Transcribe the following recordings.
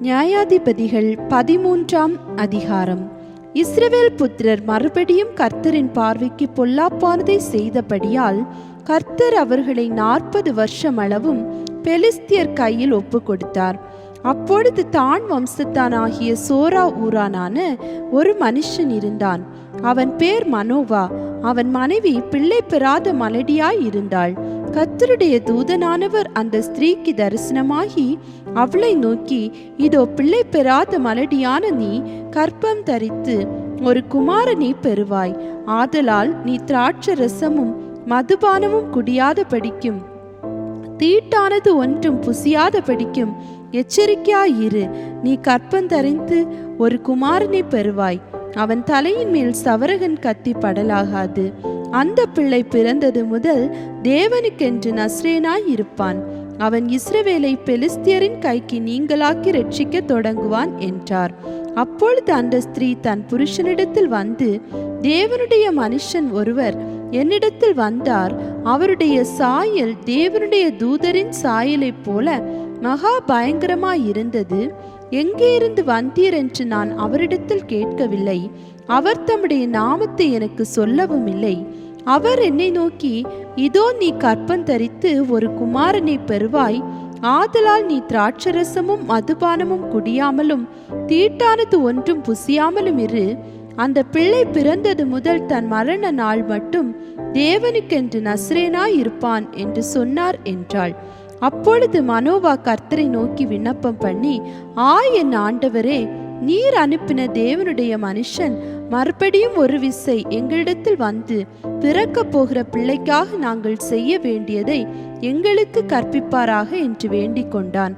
நியாயாதிபதிகள் 13ஆம் அதிகாரம். இஸ்ரவேல் புத்திரர் மறுபடியும் கர்த்தரின் பார்வைக்கு பொல்லாப்பானதை செய்தபடியால் கர்த்தர் அவர்களை 40 வருஷம் அளவும் பெலிஸ்தியர் கையில் ஒப்பு கொடுத்தார். அப்பொழுது தான் வம்சத்தானாகிய சோரா ஊரானான ஒரு மனுஷன் இருந்தான். அவன் பேர் மனோவா. அவன் மனைவி பிள்ளை பெறாத மலடியாய் இருந்தாள். கர்த்தருடைய தூதனானவர் அந்த ஸ்திரீக்கு தரிசனமாகி அவளை நோக்கி, இதோ பிள்ளை பெறாத மலடியான நீ கர்ப்பம் தரித்து ஒரு குமாரனை பெறுவாய். ஆதலால் நீ திராட்சரசமும் மதுபானமும் குடியாத படிக்கும், தீட்டானது ஒன்றும் புசியாத படிக்கும் எச்சரிக்கையாயிரு. நீ கர்ப்பம் தரித்து ஒரு குமாரனை பெறுவாய். அவன் தலையின் மேல் சவரகன் கத்தி படலாகாது. அந்த பிள்ளை பிறந்தது முதல் தேவனுக்கென்று நஸ்ரேனாய் இருப்பான். அவன் இஸ்ரவேலை பெலிஸ்தியரின் கைக்கு நீங்களாக்கி ரட்சிக்க தொடங்குவான் என்றார். அப்பொழுது அந்த ஸ்திரீ தன் புருஷனிடத்தில் வந்து, தேவனுடைய மனுஷன் ஒருவர் என்னிடத்தில் வந்தார். அவருடைய சாயல் தேவனுடைய தூதரின் சாயலைப் போல மகா பயங்கரமாயிருந்தது. எங்கே இருந்து வந்தீர் என்று நான் அவரிடத்தில் கேட்கவில்லை. அவர் தம்முடைய நாமத்தை எனக்கு சொல்லவும் இல்லை. அவர் என்னை நோக்கி, இதோ நீ கர்ப்பம் தரித்து ஒரு குமாரனை பெறுவாய். ஆதலால் நீ திராட்சரசமும் மதுபானமும் குடியாமலும் தீட்டானது ஒன்றும் புசியாமலும் இரு. அந்த பிள்ளை பிறந்தது முதல் தன் மரண நாள் மட்டும் தேவனுக்கென்று நஸ்ரேனாய் இருப்பான் என்று சொன்னார் என்றாள். அப்பொழுது மனோவா கர்த்தரை நோக்கி விண்ணப்பம் பண்ணி, என் ஆண்டவரே, நீர் அனுப்பின தேவனுடைய மனுஷன் மறுபடியும் ஒரு விசை எங்களிடத்தில் வந்து பிறக்க போகிற பிள்ளைக்காக நாங்கள் செய்ய வேண்டியதை எங்களுக்கு கற்பிப்பாராக என்று வேண்டிக் கொண்டான்.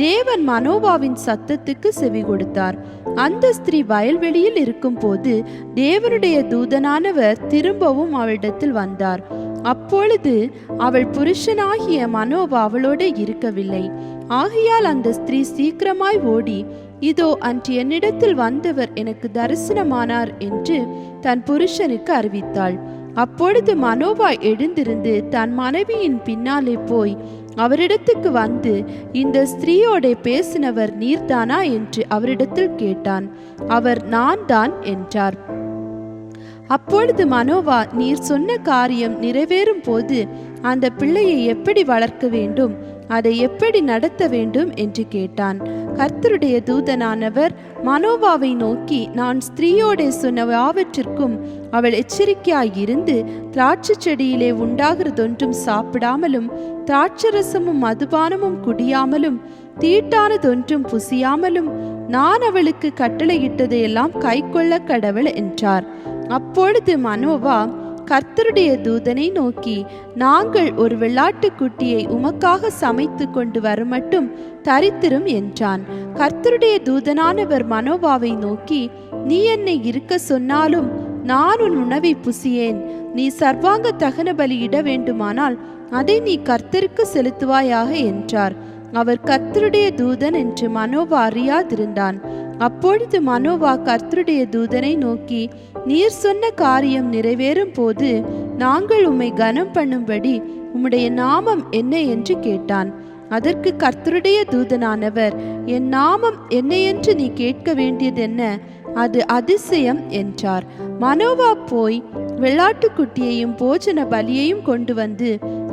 தேவன் மனோவாவின் சத்தத்துக்கு செவி கொடுத்தார். அந்த ஸ்திரீ வயல்வெளியில் இருக்கும் போது தேவனுடைய தூதனானவர் திரும்பவும் அவளிடத்தில் வந்தார். அப்பொழுது அவள் புருஷனாகிய மனோவா அவளோடு இருக்கவில்லை. ஆகையால் அந்த ஸ்திரீ சீக்கிரமாய் ஓடி, இதோ அன்று என்னிடத்தில் வந்தவர் எனக்கு தரிசனமானார் என்று தன் புருஷனுக்கு அறிவித்தாள். அப்பொழுது மனோவா எழுந்திருந்து தன் மனைவியின் பின்னாலே போய் அவரிடத்துக்கு வந்து, இந்த ஸ்திரீயோட பேசினவர் நீர்தானா என்று அவரிடத்தில் கேட்டான். அவர் நான் தான் என்றார். அப்பொழுது மனோவா, நீர் சொன்ன காரியம் நிறைவேறும் போது அந்த பிள்ளையை எப்படி வளர்க்க வேண்டும், அதை எப்படி நடத்த வேண்டும் என்று கேட்டான். கர்த்தருடைய தூதனானவர் மனோவாவை நோக்கி, நான் ஸ்திரீயோட சொன்ன யாவற்றிற்கும் அவள் எச்சரிக்கையாயிருந்து திராட்சை செடியிலே உண்டாகிறதொன்றும் சாப்பிடாமலும் திராட்சரசமும் மதுபானமும் குடியாமலும் தீட்டானதொன்றும் புசியாமலும் நான் அவளுக்கு கட்டளையிட்டதையெல்லாம் கை கொள்ள கடவுள் என்றார். அப்பொழுது மனோவா கர்த்தருடைய தூதனை நோக்கி, நாங்கள் ஒரு வெள்ளாட்டுக்குட்டியை உமக்காக சமைத்து கொண்டு வருமட்டும் தரித்திரும் என்றான். கர்த்தருடைய தூதனானவர் மனோவாவை நோக்கி, நீ என்னை இருக்க சொன்னாலும் நான் உன் உணவை புசியேன். நீ சர்வாங்க தகன பலி இட வேண்டுமானால் அதை நீ கர்த்தருக்கு செலுத்துவாயாக என்றார். அவர் கர்த்தருடைய தூதன் என்று மனோவா அறியாதிருந்தான். அப்பொழுது மனோவா கர்த்தருடைய தூதனை நோக்கி, நீர் சொன்ன காரியம் நிறைவேறும் போது நாங்கள் உம்மை கனம் பண்ணும்படி உம்முடைய நாமம் என்ன என்று கேட்டான். அதற்கு கர்த்தருடைய தூதனானவர், என் நாமம் என்ன என்று நீ கேட்க வேண்டியது என்ன, அது அதிசயம் என்றார். மனோவா போய் வெள்ளாட்டுக்குட்டியையும் போஜன பலியையும் கொண்டு வந்து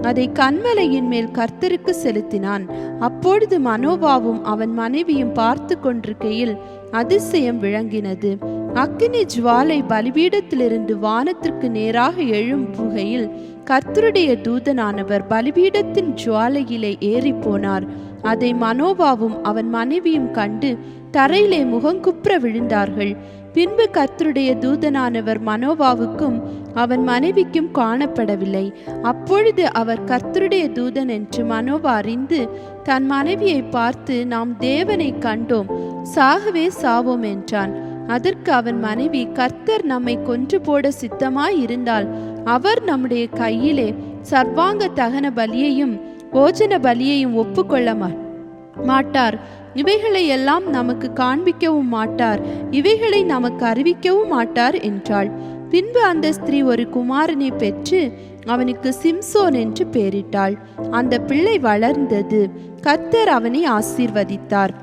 அதை கன்மலையின் மேல் கர்த்தருக்கு செலுத்தினான். அப்பொழுது மனோவாவும் அவன் மனைவியும் பார்த்து கொண்டிருக்கையில் அதிசயம் விளங்கினது. அக்கினி ஜுவாலை பலிபீடத்திலிருந்து வானத்திற்கு நேராக எழும்புகையில் கர்த்தருடைய தூதனானவர் பலிபீடத்தின் ஜுவாலையிலே ஏறி போனார். அதை மனோவாவும் அவன் மனைவியும் கண்டு தரையிலே முகங்குப்புற விழுந்தார்கள். பின்பு கர்த்தருடைய தூதனானவர் மனோவாவுக்கும் அவன் மனைவிக்கும் காணப்படவில்லை. அப்பொழுது அவர் கர்த்தருடைய தூதன் என்று மனோவா அறிந்து தன் மனைவியை பார்த்து, நாம் தேவனை கண்டோம், சாகவே சாவோம் என்றான். அதற்கு அவன் மனைவி, கர்த்தர் நம்மை கொன்று போட சித்தமாய் இருந்தால் அவர் நம்முடைய கையிலே சர்வாங்க தகன பலியையும் போஜன பலியையும் ஒப்புக்கொள்ள மாட்டார். இவைகளை எல்லாம் நமக்கு காண்பிக்கவும் மாட்டார். இவைகளை நமக்கு அறிவிக்கவும் மாட்டார் என்றாள். பின்பு அந்த ஸ்திரீ ஒரு குமாரனை பெற்று அவனுக்கு சிம்சோன் என்று பெயரிட்டாள். அந்த பிள்ளை வளர்ந்தது. கர்த்தர் அவனை ஆசீர்வதித்தார்.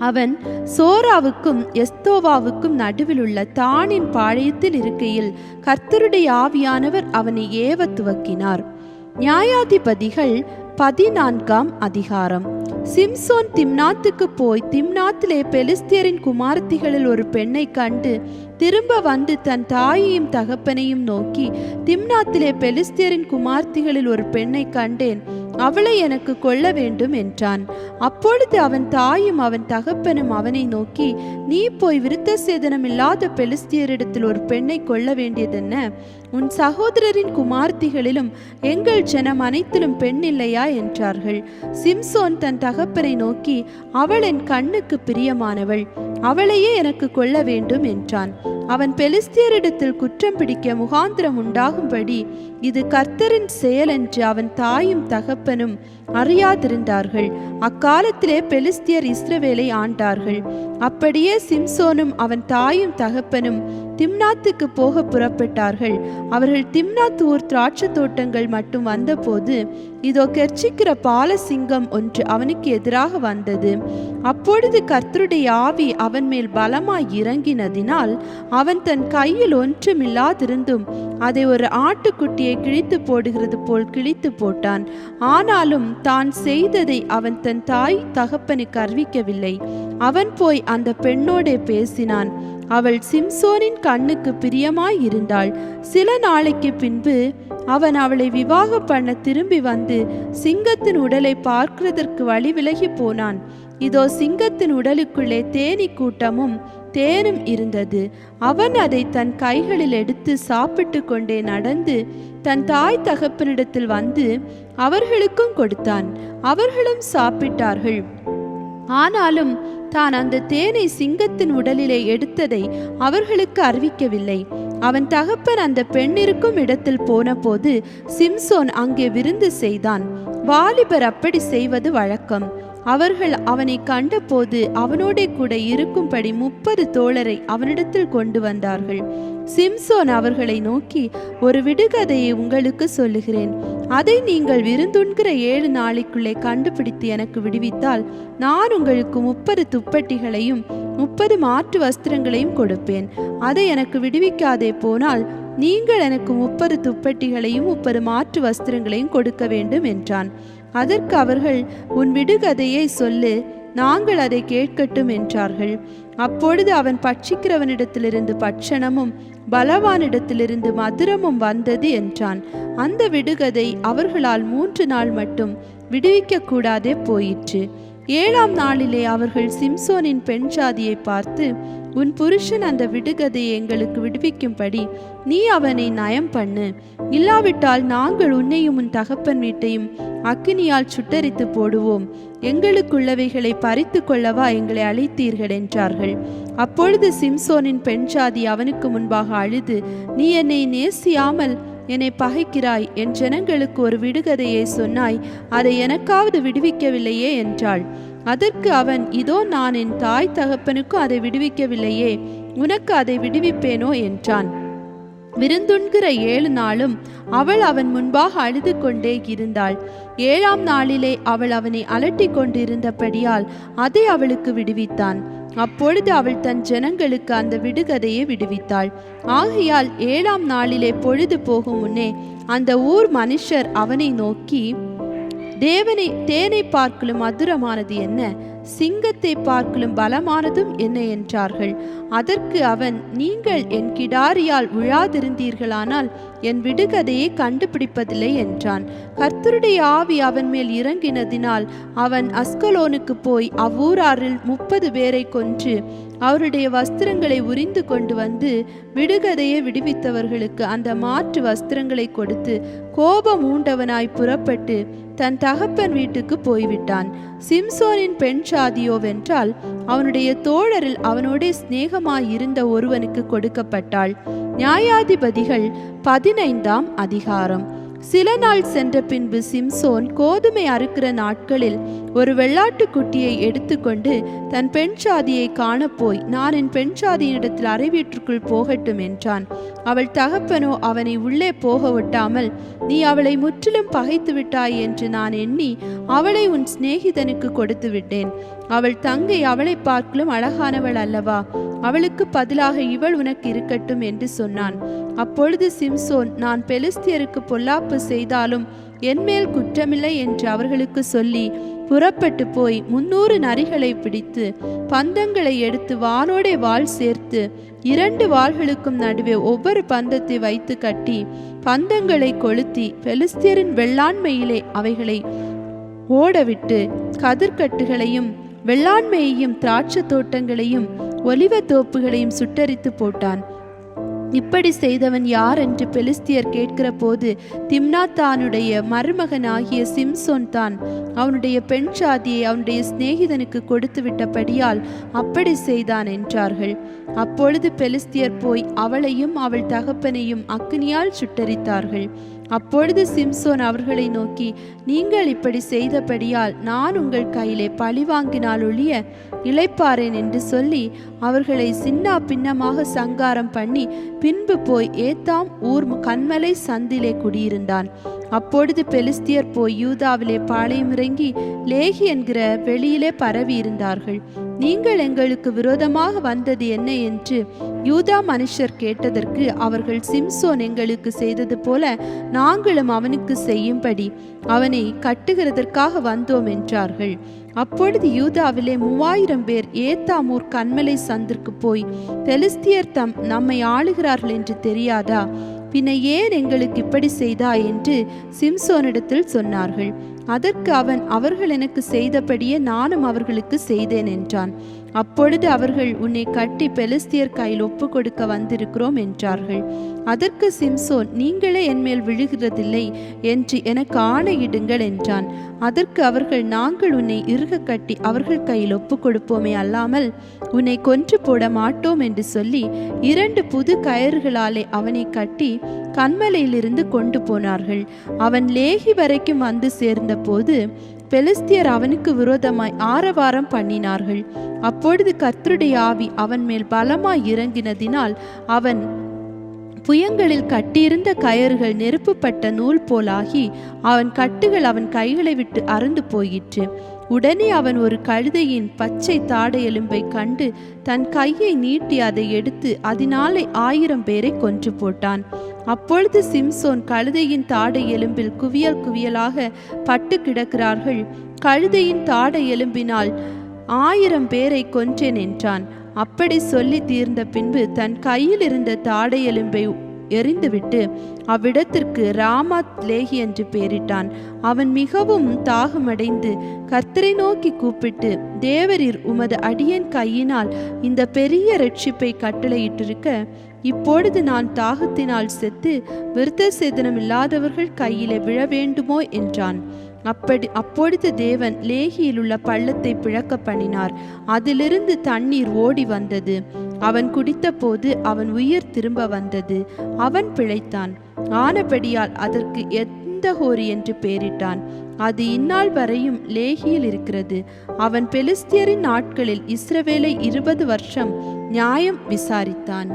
அவன் சோராவுக்கும் எஸ்தோவாவுக்கும் நடுவில் உள்ள தானின் பாளையத்தில் இருக்கையில் கர்த்தருடைய ஆவியானவர் அவனை ஏவ துவக்கினார். நியாயாதிபதிகள் 14ஆம் அதிகாரம். சிம்சோன் திம்னாத்துக்கு போய் திம்னாத்திலே பெலிஸ்தியரின் குமாரத்திகளில் ஒரு பெண்ணை கண்டு திரும்ப வந்து தன் தாயையும் தகப்பனையும் நோக்கி, திம்னாத்திலே பெலிஸ்தியரின் குமார்த்திகளில் ஒரு பெண்ணை கண்டேன், அவளை எனக்கு கொள்ள வேண்டும் என்றான். அப்பொழுது அவன் தாயும் அவன் தகப்பனும் அவனை நோக்கி, நீ போய் விருத்த சேதனம் இல்லாத பெலிஸ்தியரிடத்தில் ஒரு பெண்ணை கொள்ள வேண்டியதென்ன? உன் சகோதரரின் குமார்த்திகளிலும் எங்கள் ஜனம் அனைத்திலும் பெண் இல்லையா என்றார்கள். சிம்சோன் தன் தகப்பனை நோக்கி, அவள் என் கண்ணுக்கு பிரியமானவள், அவளையே எனக்கு கொள்ள வேண்டும் என்றான். அவன் பெலிஸ்தியரிடத்தில் குற்றம் பிடிக்க முகாந்திரம் உண்டாகும்படி இது கர்த்தரின் செயல் என்று அவன் தாயும் தகப்பனும் அறியாதிருந்தார்கள். அக்காலத்திலே பெலிஸ்தியர் இஸ்ரவேலை ஆண்டார்கள். அப்படியே சிம்சோனும் அவன் தாயும் தகப்பனும் திம்னாத்துக்கு போக புறப்பட்டார்கள். அவர்கள் திம்னாத் ஊர் திராட்சை தோட்டங்கள் மட்டும் வந்தபோது இதோ கெர்ச்சிக்கிற பாலசிங்கம் ஒன்று அவனுக்கு எதிராக வந்தது. அப்பொழுது கர்த்தருடைய ஆவி அவன் மேல் பலமாய் இறங்கினதினால் அவன் தன் கையில் ஒன்றுமில்லாதிருந்தும் அதை ஒரு ஆட்டுக்குட்டியை கிழித்து போடுகிறது போல் கிழித்து போட்டான். ஆனாலும் தான் செய்ததை அவன் தன் தாய் தகப்பனுக்கு அறிவிக்கவில்லை. அவன் போய் அந்த பெண்ணோடே பேசினான். அவள் சிம்சோனின் கண்ணுக்கு பிரியமாய் இருந்தாள். சில நாளைக்கு பின்பு அவன் அவளை விவாகம் பண்ண திரும்பி வந்து சிங்கத்தின் உடலை பார்க்கிறதற்கு வழி விலகி போனான். இதோ சிங்கத்தின் உடலுக்குள்ளே தேனீ கூட்டமும் தேனும் இருந்தது. அவன் அதை தன் கைகளில் எடுத்து சாப்பிட்டு கொண்டே நடந்து தன் தாய் தகப்பனிடத்தில் வந்து அவர்களுக்கும் கொடுத்தான். அவர்களும் சாப்பிட்டார்கள். ஆனாலும் தான் அந்த தேனை சிங்கத்தின் உடலிலே எடுத்ததை அவர்களுக்கு அறிவிக்கவில்லை. அவன் தகப்பன் அந்த பெண் இருக்கும் இடத்தில் போன போது சிம்சோன் அங்கே விருந்து செய்தான். வாலிபர் அப்படி செய்வது வழக்கம். அவர்கள் அவனை கண்டபோது அவனோட கூட இருக்கும்படி 30 தோழரை அவனிடத்தில் கொண்டு வந்தார்கள். சிம்சோன் அவர்களை நோக்கி, ஒரு விடுகதையை உங்களுக்கு சொல்லுகிறேன். அதை நீங்கள் விருந்துண்கிற 7 நாளைக்குள்ளே கண்டுபிடித்து எனக்கு விடுவித்தால் நான் உங்களுக்கு 30 துப்பட்டிகளையும் 30 மாற்று வஸ்திரங்களையும் கொடுப்பேன். அதை எனக்கு விடுவிக்காதே போனால் நீங்கள் எனக்கு 30 துப்பட்டிகளையும் 30 மாற்று வஸ்திரங்களையும் கொடுக்க வேண்டும் என்றான். அதற்கு அவர்கள், உன் விடுகதையை சொல்லு, நாங்கள் அதை கேட்கட்டும் என்றார்கள். அப்பொழுது அவன் பட்சிக்கிறவனிடத்திலிருந்து பட்சணமும் பலவானிடத்திலிருந்து மதுரமும் வந்தது என்றான். அந்த விடுகதை அவர்களால் 3 நாள் மட்டும் விடுவிக்க கூடாதே போயிற்று. 7ஆம் நாளிலே அவர்கள் சிம்சோனின் பெண் ஜாதியை பார்த்து, உன் புருஷன் அந்த விடுகதையை எங்களுக்கு விடுவிக்கும்படி நீ அவனை நயம் பண்ணு, இல்லாவிட்டால் நாங்கள் உன்னையும் உன் தகப்பன் வீட்டையும் அக்கினியால் சுட்டரித்து போடுவோம், எங்களுக்குள்ளவைகளை பறித்து கொள்ளவா எங்களை அழைத்தீர்கள் என்றார்கள். அப்பொழுது சிம்சோனின் பெண் ஜாதி அவனுக்கு முன்பாக அழுது, நீ என்னை நேசியாமல் என்னை பகைக்கிறாய், என் ஜனங்களுக்கு ஒரு விடுகதையை சொன்னாய், அதை எனக்காவது விடுவிக்கவில்லையே என்றாள். அதற்கு அவன், இதோ நான் என் தாய் தகப்பனுக்கும் அதை விடுவிக்கவில்லையே, உனக்கு அதை விடுவிப்பேனோ என்றான். விருந்துண்கிற 7 நாளும் அவள் அவன் முன்பாக அழுது கொண்டே இருந்தாள். 7ஆம் நாளிலே அவள் அவனை அலட்டி கொண்டிருந்தபடியால் அதை அவளுக்கு விடுவித்தான். அப்பொழுது அவள் தன் ஜனங்களுக்கு அந்த விடுகதையை விடுவித்தாள். ஆகையால் 7ஆம் நாளிலே பொழுது போகும் முன்னே அந்த ஊர் மனுஷர் அவனை நோக்கி, தேனை பார்க்கலும் மதுரமானது என்ன, சிங்கத்தை பார்க்கலும் பலமானதும் என்ன என்றார்கள். அதற்கு அவன், நீங்கள் என் கிடாரியால் விழாதிருந்தீர்களானால் என் விடுகதையை கண்டுபிடிப்பதில்லை என்றான். கர்த்தருடைய ஆவி அவன் மேல் இறங்கினதினால் அவன் அஸ்கலோனுக்கு போய் அவ்வூராரில் 30 பேரை கொன்று அவருடைய வஸ்திரங்களை உரிந்து கொண்டு வந்து விடுகதையை விடுவித்தவர்களுக்கு அந்த மாற்று வஸ்திரங்களை கொடுத்து கோபம் ஊண்டவனாய் புறப்பட்டு தன் தகப்பன் வீட்டுக்கு போய்விட்டான். சிம்சோனின் பெண் சாதியோவென்றால் அவனுடைய தோழரில் அவனோட சிநேகமாயிருந்த ஒருவனுக்கு கொடுக்கப்பட்டாள். நியாயாதிபதிகள் 15ஆம் அதிகாரம். சில நாள் சென்ற பின்பு சிம்சோன் கோதுமை அறுக்கிற நாட்களில் ஒரு வெள்ளாட்டுக்குட்டியை எடுத்துக்கொண்டு தன் பெண் சாதியை காணப்போய், நான் என் பெண் சாதியினிடத்தில் அறை வீட்டிற்குள் போகட்டும் என்றான். அவள் தகப்பனோ அவனை உள்ளே போக விட்டாமல், நீ அவளை முற்றிலும் பகைத்து விட்டாய் என்று நான் எண்ணி அவளை உன் சிநேகிதனுக்கு கொடுத்து விட்டேன். அவள் தங்கை அவளை பார்க்கலும் அழகானவள் அல்லவா? அவளுக்கு பதிலாக இவள் உனக்கு இருக்கட்டும் என்று சொன்னான். அப்பொழுது சிம்சோன், நான் பெலிஸ்தியருக்கு பொல்லாப்பு செய்தாலும் என்மேல் குற்றமில்லை என்று அவர்களுக்கு சொல்லி புறப்பட்டு போய் 300 நரிகளை பிடித்து பந்தங்களை எடுத்து வானோடே வாள் சேர்த்து 2 வாள்களுக்கும் நடுவே ஒவ்வொரு பந்தத்தை வைத்து கட்டி பந்தங்களை கொளுத்தி பெலிஸ்தியரின் வெள்ளாண்மையிலே அவைகளை ஓடவிட்டு கதிர்கட்டுகளையும் வெள்ளாண்மையையும் திராட்சை தோட்டங்களையும் ஒலிவ தோப்புகளையும் சுட்டரித்து போட்டான். இப்படி செய்தவன் யார் என்று பெலிஸ்தியர் கேட்கிற போது, திம்னாத்தானுடைய மருமகனாகிய சிம்சோன் தான். அவனுடைய பெண் சாதியை அவனுடைய சிநேகிதனுக்கு கொடுத்து விட்டபடியால் அப்படி செய்தான் என்றார்கள். அப்பொழுது பெலிஸ்தியர் போய் அவளையும் அவள் தகப்பனையும் அக்கினியால் சுட்டரித்தார்கள். அப்பொழுது சிம்சோன் அவர்களை நோக்கி, நீங்கள் இப்படி செய்தபடியால் நான் உங்கள் கையிலே பழிவாங்கினால் ஒழிய இளைப்பாறேன் என்று சொல்லி அவர்களை சின்னா பின்னமாக சங்காரம் பண்ணி பின்பு போய் ஏத்தாம் ஊர் கன்மலை சந்திலே குடியிருந்தான். அப்பொழுது பெலிஸ்தியர் போய் யூதாவிலே பாளையம் இறங்கி லேகி என்கிற வெளியிலே பரவி இருந்தார்கள். நீங்கள் எங்களுக்கு விரோதமாக வந்தது என்ன என்று யூதா மனுஷர் கேட்டதற்கு அவர்கள், சிம்சோன் எங்களுக்கு செய்தது போல நாங்களும் அவனுக்கு செய்யும்படி அவனை கட்டுகிறதற்காக வந்தோம் என்றார்கள். அப்பொழுது யூதாவிலே 3000 பேர் ஏத்தாமூர் கன்மலை சந்திற்கு போய், பெலிஸ்தியர் நம்மை ஆளுகிறார்கள் என்று தெரியாதா? பின்ன ஏன் எங்களுக்கு இப்படி செய்தா என்று சிம்சோனிடத்தில் சொன்னார்கள். அதற்கு அவன், அவர்கள் எனக்கு செய்தபடியே நானும் அவர்களுக்கு செய்தேன் என்றான். அப்பொழுது அவர்கள், உன்னை கட்டி பெலிஸ்தியர் கையில் ஒப்பு கொடுக்க வந்திருக்கிறோம் என்றார்கள். அதற்கு சிம்சோன், நீங்களே என்மேல் விழுகிறதில்லை என்று எனக்கு ஆணையிடுங்கள் என்றான். அதற்கு அவர்கள், நாங்கள் உன்னை இறுக கட்டி அவர்கள் கையில் ஒப்பு கொடுப்போமே அல்லாமல் உன்னை கொன்று போட மாட்டோம் என்று சொல்லி 2 புது கயறுகளாலே அவனை கட்டி கன்மலையிலிருந்து கொண்டு போனார்கள். அவன் லேகி வரைக்கும் வந்து சேர்ந்த போது பெலிஸ்தியர் அவனுக்கு விரோதமாய் ஆரவாரம் பண்ணினார்கள். அப்பொழுது கர்த்தருடைய ஆவி அவன் மேல் பலமாய் இறங்கினதினால் அவன் புயங்களில் கட்டியிருந்த கயறுகள் நெருப்புப்பட்ட நூல் போலாகி அவன் கட்டுகள் அவன் கைகளை விட்டு அறுந்து போயிற்று. உடனே அவன் ஒரு கழுதையின் பச்சை தாடை எலும்பை கண்டு தன் கையை நீட்டி அதை எடுத்து அதனாலே 1000 பேரை கொன்று போட்டான். அப்பொழுது சிம்சோன், கழுதையின் தாடை எலும்பில் குவியல் குவியலாக பட்டு கிடக்கிறார்கள், கழுதையின் தாடை எலும்பினால் 1000 பேரை கொன்றேன் என்றான். அப்படி சொல்லி தீர்ந்த பின்பு தன் கையில் இருந்த தாடை எலும்பை எறிந்துவிட்டு அவ்விடத்திற்கு ராமாத் லேகி என்று பெயரிட்டான். அவன் மிகவும் தாகமடைந்து கர்த்தரை நோக்கி கூப்பிட்டு, தேவரீர் உமது அடியேன் கையினால் இந்த பெரிய இரட்சிப்பை கட்டளையிட்டிருக்க, இப்பொழுது நான் தாகத்தினால் செத்து விருத்த சேதனம் இல்லாதவர்கள் கையிலே விழ வேண்டுமோ என்றான். அப்பொழுது தேவன் லேகியில் உள்ள பள்ளத்தை பிளக்க பண்ணினார். அதிலிருந்து தண்ணீர் ஓடி வந்தது. அவன் குடித்த போது அவன் உயிர் திரும்ப வந்தது. அவன் பிழைத்தான். ஆனபடியால் அதற்கு எந்தஹோரி என்று பெயரிட்டான். அது இந்நாள் வரையும் லேகியில் இருக்கிறது. அவன் பெலிஸ்தியரின் நாட்களில் இஸ்ரவேலை 20 வருஷம் நியாயம் விசாரித்தான்.